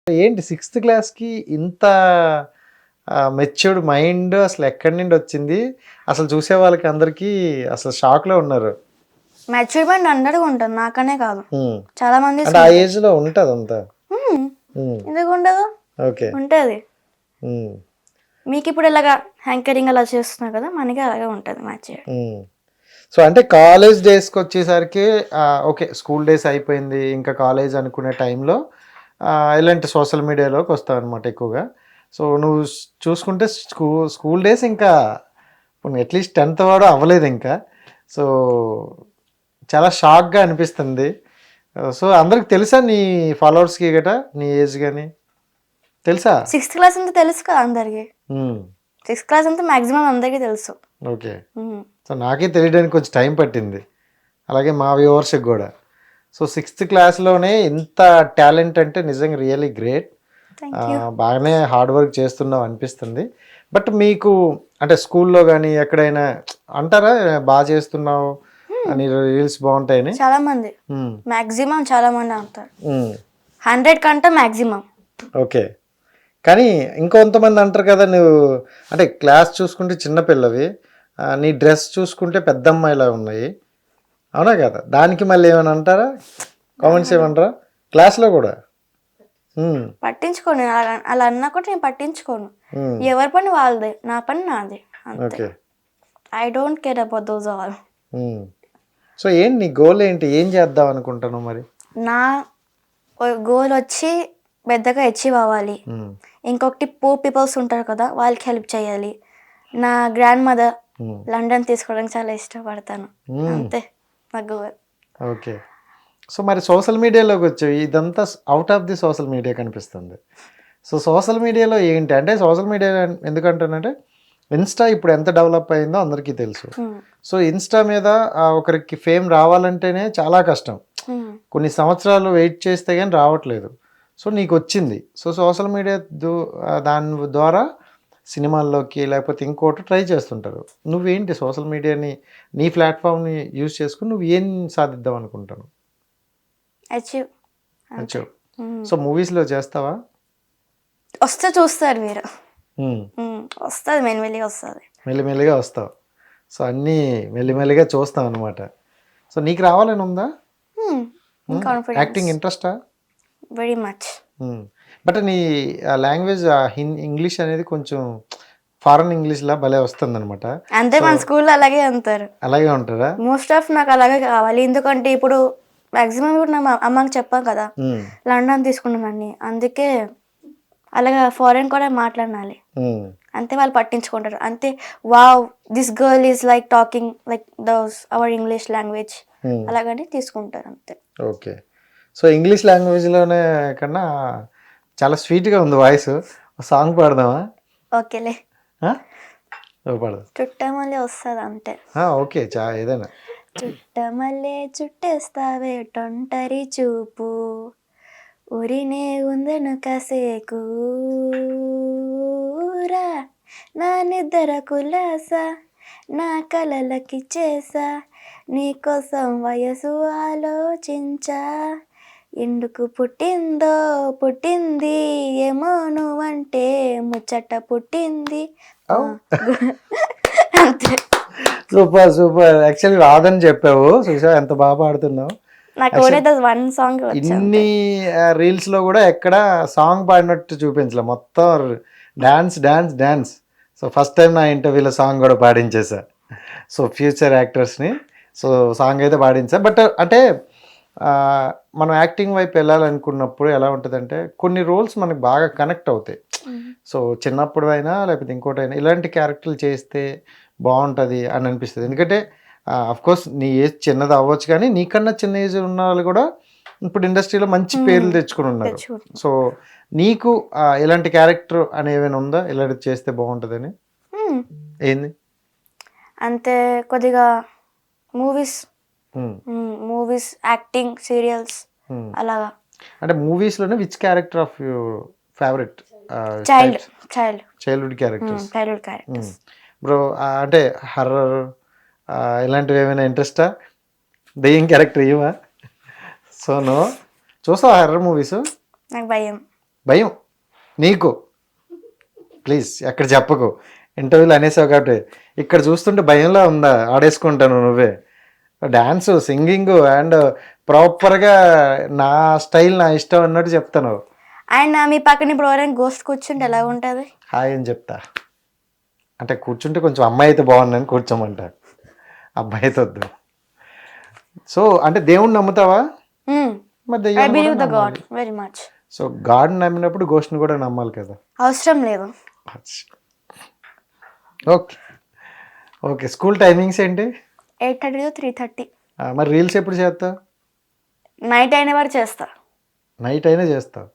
ఏంటి సిక్స్త్ క్లాస్‌కి ఇంత మెచ్యూర్డ్ మైండ్ అసలు ఎక్కడి నుండి వచ్చింది? అసలు చూసే వాళ్ళకి అందరికీ అసలు షాక్‌లో ఉన్నారు. మెచ్యూర్ మైండ్ అందరికీ ఉంటుంది, నాకనే కాదు, హ్మ్. చాలా మంది అంటే ఆ ఏజ్‌లో ఉంటదంతా. హ్మ్. ఎందుకు ఉండదు, ఓకే. ఉంటుంది. హ్మ్. మీకు ఇప్పుడు ఇలాగా హ్యాంకరింగ్ అలా చేస్తున్నారు కదా, మనకి అలాగే ఉంటుంది మెచ్యూర్. హ్మ్. సో, అంటే కాలేజ్ డేస్‌కొచ్చేసరికి ఓకే. స్కూల్ డేస్ అయిపోయింది. ఇంకా కాలేజ్ అనుకునే టైంలో ఇలాంటి సోషల్ మీడియాలోకి వస్తావనమాట ఎక్కువగా. సో, నువ్వు చూసుకుంటే స్కూల్ డేస్ ఇంకా అట్లీస్ట్ 10th వాడు అవ్వలేదు ఇంకా. సో, చాలా షాక్‌గా అనిపిస్తుంది. సో, అందరికి తెలుసా నీ ఫాలోవర్స్‌కి గటా నీ ఏజ్ గాని? తెలుసా? 6th క్లాస్ అంతా తెలుసు కదా అందరికి. హ్మ్. 6th క్లాస్ అంతా మాక్సిమం అందరికీ తెలుసు. ఓకే. సో, నాకే తెలియడానికి కొంచెం టైం పట్టింది. అలాగే మా వ్యూవర్స్‌కి గూడా. సో, 6th క్లాస్‌లోనే ఇంత టాలెంట్ అంటే నిజంగా రియల్లీ గ్రేట్. Thank you. బాగానే హార్డ్ వర్క్ చేస్తున్నావు అనిపిస్తుంది. బట్ మీకు అంటే స్కూల్లో గానీ ఎక్కడైనా అంటారా బాగా చేస్తున్నావు అని, రీల్స్ బాగుంటాయని? చాలా మంది, హ్మ్. మాక్సిమం చాలా మంది అంటారు. హ్మ్. 100 కంటే మాక్సిమం. ఓకే. కానీ ఇంకొంతమంది అంటారు కదా, నువ్వు అంటే క్లాస్ చూసుకుంటే చిన్న పిల్లవి, నీ డ్రెస్ చూసుకుంటే పెద్ద అమ్మాయిలా ఉన్నాయి. అవునా కదా? దానికి మళ్ళీ ఏమైనా అంటారా? కామెంట్స్ ఏమంటారా క్లాస్లో కూడా? హ్మ్. పట్టించుకోను, అలా అన్నా కూడా నేను పట్టించుకోను. హ్మ్. ఎవరి పని వాళ్ళదే, నా పని నాది, అంతే. Okay. I don't care about those all. హ్మ్. సో, ఏంటి నీ గోల్ ఏంటి? ఏం చేద్దాం అనుకుంటున్నావు మరి? నా గోల్ వచ్చి పెద్దగా అచీవ్ అవ్వాలి. హ్మ్. ఇంకొకటి పూర్ పీపుల్స్ ఉంటారు కదా, వాళ్ళకి హెల్ప్ చేయాలి. నా గ్రాండ్ మదర్ హ్మ్. లండన్ తీసుకోవడానికి చాలా ఇష్టపడతాను, హ్మ్. అంతే నా గోల్. ఓకే. సో, మరి సోషల్ మీడియాలోకి వచ్చావు. ఇదంతా out of the social media కనిపిస్తుంది. సో, సోషల్ మీడియాలో ఏంటి అంటే, సోషల్ మీడియా ఎందుకంటానంటే ఇన్స్టా ఇప్పుడు ఎంత డెవలప్ అయిందో అందరికీ తెలుసు. సో, ఇన్స్టా మీద ఒకరికి ఫేమ్ రావాలంటేనే చాలా కష్టం. కొన్ని సంవత్సరాలు వెయిట్ చేస్తే కానీ రావట్లేదు. సో, నీకు వచ్చింది. సో, సోషల్ మీడియా దాని ద్వారా సినిమాల్లోకి లేకపోతే ఇంకోటి ట్రై చేస్తుంటారు. నువ్వేంటి సోషల్ మీడియాని నీ ప్లాట్ఫామ్ని యూజ్ చేసుకుని నువ్వు ఏం సాధిద్దాం అనుకుంటాను? అచీవ్. అచ్చో. సో, మూవీస్లో చేస్తావా? వస్తే చూస్తారు మీరు, హ్మ్. వస్తుంది, మెల్లిమెల్లిగా వస్తుంది. మెల్లిమెల్లిగా వస్తావు. సో, అన్నీ మెల్లిమెల్లిగా చూస్తాం అనమాట. సో, నీకు రావాలని ఉందా కాన్ఫిడెన్స్, యాక్టింగ్ ఇంట్రెస్టా? Very much. బట్ నీ లాంగ్వేజ్ ఇంగ్లీష్ అనేది కొంచెం ఫారెన్ ఇంగ్లీష్లా భలే వస్తుందన్నమాట. అంతే, మన స్కూల్లో అలాగే అంటారు. అలాగే ఉంటారా? మోస్ట్ ఆఫ్ నాకు అలాగే కావాలి, ఎందుకంటే ఇప్పుడు మ్యాక్సిమం ఇప్పుడు నా అమ్మకి చెప్పాను కదా లండన్ తీసుకున్నానని, అందుకే అలాగా ఫారెన్ కూడా మాట్లాడాలి, అంతే వాళ్ళు పట్టించుకుంటారు. అంతే, wow this girl is like talking like those our English language, అలాగని తీసుకుంటారు, అంతే. ఓకే. సో, ఇంగ్లీష్ లాంగ్వేజ్లోనే కన్నా చాలా స్వీట్గా ఉంది వాయిస్. సాంగ్ పాడదామా? ఓకేలే, పాడదాం. చుట్టమల్లే వస్తుంది అంతే. ఓకే, ఏదైనా. చుట్టమల్లే చుట్టేస్తావే టొంటరి చూపు, ఉరినే ఉందను కసేకూరా, నా నిద్ర కులాస, నా కలలకి చేసా, నీకోసం వయసు ఆలోచించా, ఎందుకు పుట్టిందో పుట్టింది ఏమో నువ్వంటే ముచ్చట పుట్టింది, అంతే. Super super. యాక్చువల్లీ రాదని చెప్పావు, చూసావు ఎంత బాగా పాడుతున్నావు. నాకు ఓన్లీ వన్ సాంగ్ ఇన్ని రీల్స్లో కూడా ఎక్కడ సాంగ్ పాడినట్టు చూపించలే, మొత్తం dance dance dance. So, first time నా ఇంటర్వ్యూలో సాంగ్ కూడా పాడించేసా. సో, ఫ్యూచర్ యాక్టర్స్ని సో సాంగ్ అయితే పాడించా. బట్ అంటే మనం యాక్టింగ్ వైపు వెళ్ళాలనుకున్నప్పుడు ఎలా ఉంటుందంటే కొన్ని రోల్స్ మనకు బాగా కనెక్ట్ అవుతాయి. సో, చిన్నప్పుడు అయినా లేకపోతే ఇంకోటైనా ఇలాంటి క్యారెక్టర్లు చేస్తే బాగుంటుంది అని అనిపిస్తుంది. ఎందుకంటే కోర్స్ నీ ఏజ్ చిన్నది అవ్వచ్చు, కానీ నీకన్నా చిన్న ఏజ్ ఉన్న వాళ్ళు కూడా ఇప్పుడు ఇండస్ట్రీలో మంచి పేర్లు తెచ్చుకుని ఉన్నారు. సో, నీకు ఇలాంటి క్యారెక్టర్ అని ఏమైనా ఉందా, ఇలాంటి చేస్తే బాగుంటుందని? ఏంది అంతే, కొద్దిగా మూవీస్ యాక్టింగ్, సీరియల్స్ అలాగా. అంటే మూవీస్లోనే which character of your favourite? Childhood characters. Bro అంటే హర్రర్ ఇలాంటివి ఏమైనా ఇంట్రెస్టా? దెయ్యం క్యారెక్టర్ ఇవ్వా? సో, చూసావా హర్రర్ మూవీస్? నాకు భయం. భయం నీకు. ప్లీజ్ ఎక్కడ చెప్పకు, ఇంటర్వ్యూలో అనేసావు కాబట్టి. ఇక్కడ చూస్తుంటే భయంలా ఉందా? ఆడేసుకుంటాను నువ్వే. డ్యాన్స్, సింగింగ్ అండ్ ప్రాపర్గా నా స్టైల్ నా ఇష్టం అన్నట్టు చెప్తాను. అండ్ మీ పక్కన ఇప్పుడు ఎవరైనా గోస్ట్ కూర్చుంటే ఎలా ఉంటుంది? హాయ్ అని చెప్తా. అంటే కూర్చుంటే కొంచెం అమ్మాయి అయితే బాగుందని కూర్చోమంట, అబ్బాయి అయితే వద్దు. సో అంటే దేవుణ్ణి నమ్ముతావా? మరి ఐ దెయ్యాన్ని బిలీవ్ కూడా ద గాడ్ నమ్మాలి. Very much. సో గాడ్ నమ్మినప్పుడు గోష్ట్ని కూడా నమ్మాలి కదా. అవసరం లేదు. Okay okay. స్కూల్ టైమింగ్స్ ఏంటి? 8:30 to 3:30. మరి రీల్స్ ఎప్పుడు చేస్తావు? నైట్ అయిన వరకు చేస్తా. నైట్ అయినా చేస్తావు.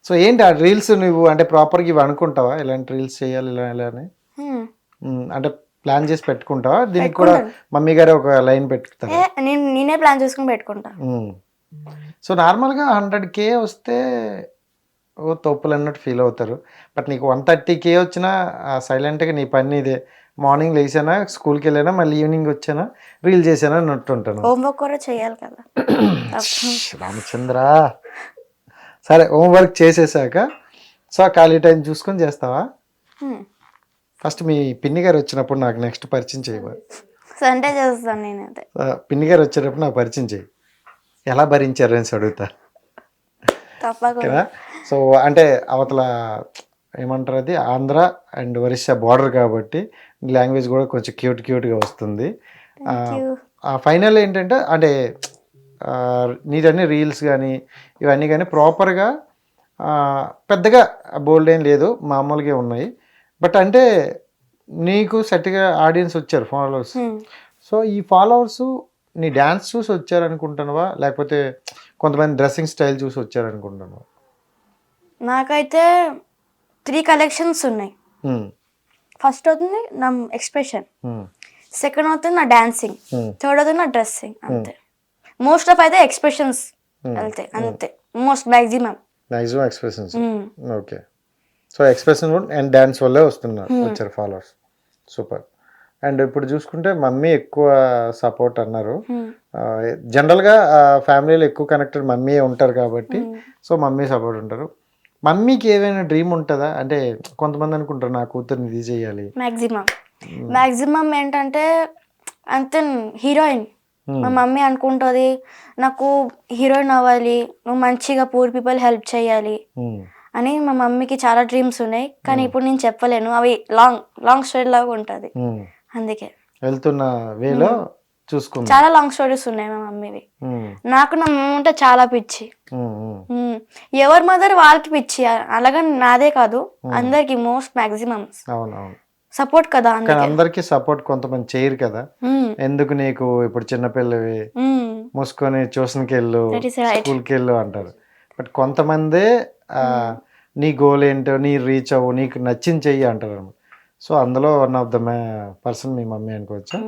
సో ఏంటి ఆ రీల్స్ నువ్వు అంటే ప్రాపర్గా ఇవి అనుకుంటావా, ఇలాంటి రీల్స్ చేయాలి ఇలా ఇలా అని? అంటే ప్లాన్ చేసి పెట్టుకుంటావా? దీనికి కూడా మమ్మీ గారు ఒక లైన్ పెట్టుకుంటారు. నేనే ప్లాన్ చేసుకుని పెట్టుకుంటా. సో నార్మల్గా 100K వస్తే ఓ తోపులు అన్నట్టు ఫీల్ అవుతారు. బట్ నీకు 130K వచ్చినా సైలెంట్గా నీ పని ఇదే, మార్నింగ్ లేచానా, స్కూల్కి వెళ్ళానా, మళ్ళీ ఈవినింగ్ వచ్చానా, రీల్ చేసానా అన్నట్టు ఉంటాను. హోంవర్క్ కూడా చేయాలి కదా. రామచంద్ర, సరే హోంవర్క్ చేసేసాక సో ఖాళీ టైం చూసుకొని చేస్తావా? ఫస్ట్ మీ పిన్ని గారు వచ్చినప్పుడు నాకు నెక్స్ట్ పరిచయం చేయవా? సండే చేస్తాను నేనైతే. పిన్ని గారు వచ్చేటప్పుడు నాకు పరిచయం చేయి, ఎలా భరించారు అని అడుగుతా. తప్పకుండా. సో అంటే అవతల ఏమంటారు, అది ఆంధ్ర అండ్ ఒరిస్సా బార్డర్ కాబట్టి లాంగ్వేజ్ కూడా కొంచెం క్యూట్గా వస్తుంది. ఫైనల్ ఏంటంటే అంటే నీదన్నీ రీల్స్ కానీ ఇవన్నీ కానీ ప్రాపర్గా పెద్దగా బోల్డ్ ఏం లేదు, మామూలుగా ఉన్నాయి. బట్ అంటే నీకు సెట్గా ఆడియన్స్ వచ్చారు, ఫాలోవర్స్. సో ఈ ఫాలోవర్స్ నీ డ్యాన్స్ చూసి వచ్చారనుకుంటున్నావా, లేకపోతే కొంతమంది డ్రెస్సింగ్ స్టైల్ చూసి వచ్చారనుకుంటున్నావా? నాకైతే 3 కలెక్షన్స్ ఉన్నాయి. ఫస్ట్ అవుతుంది నా ఎక్స్ప్రెషన్, సెకండ్ అవుతుంది నా డాన్సింగ్, థర్డ్ అవుతుంది నా డ్రెస్సింగ్. అంతే. మోస్ట్ ఆఫ్ అయితే ఎక్స్ప్రెషన్స్ వెళ్తాయి అంతే. Most maximum expressions. Okay. So expression and dance వల్లే వచ్చారు ఫాలోవర్స్. సూపర్. అండ్ ఇప్పుడు చూసుకుంటే మమ్మీ ఎక్కువ సపోర్ట్ అన్నారు. జనరల్గా ఫ్యామిలీలో ఎక్కువ కనెక్టెడ్ మమ్మీ ఉంటారు కాబట్టి సో మమ్మీ సపోర్ట్ ఉంటారు. మమ్మీకి ఏదైనా డ్రీమ్ ఉంటుందా? అంటే కొంతమంది అనుకుంటారు నా కూతుర్ని ఇది చేయాలి. మ్యాక్సిమం ఏంటంటే అంతే, హీరోయిన్. మా మమ్మీ అనుకుంటుంది నాకు హీరోయిన్ అవ్వాలి, నువ్వు మంచిగా పూర్ పీపుల్ హెల్ప్ చేయాలి అని. మా మమ్మీకి చాలా డ్రీమ్స్ ఉన్నాయి, కానీ ఇప్పుడు నేను చెప్పలేను, అవి లాంగ్ స్టోరీ లాగా ఉంటుంది. అందుకే వెళ్తున్న వేలో చూసుకుంటా. చాలా లాంగ్ స్టోరీస్ ఉన్నాయి మా మమ్మీవి. నాకు నా మమ్మీ అంటే చాలా పిచ్చి. ఎవరి మదర్ వాళ్ళకి పిచ్చి, అలాగని నాదే కాదు, అందరికి మోస్ట్ మ్యాక్సిమం సపోర్ట్ కదా. అందరికి సపోర్ట్ కొంతమంది చేయరు కదా. ఎందుకు నీకు ఇప్పుడు చిన్నపిల్లవి మూసుకొని ట్యూషన్కి వెళ్ళు, స్కూల్కి వెళ్ళు అంటారు. బట్ కొంతమందే నీ గోల్ ఏంటో, నీ రీచ్ అవ్వు, నీకు నచ్చింది చెయ్యి అంటారు. సో అందులో one of the person me mummy అనుకోవచ్చా?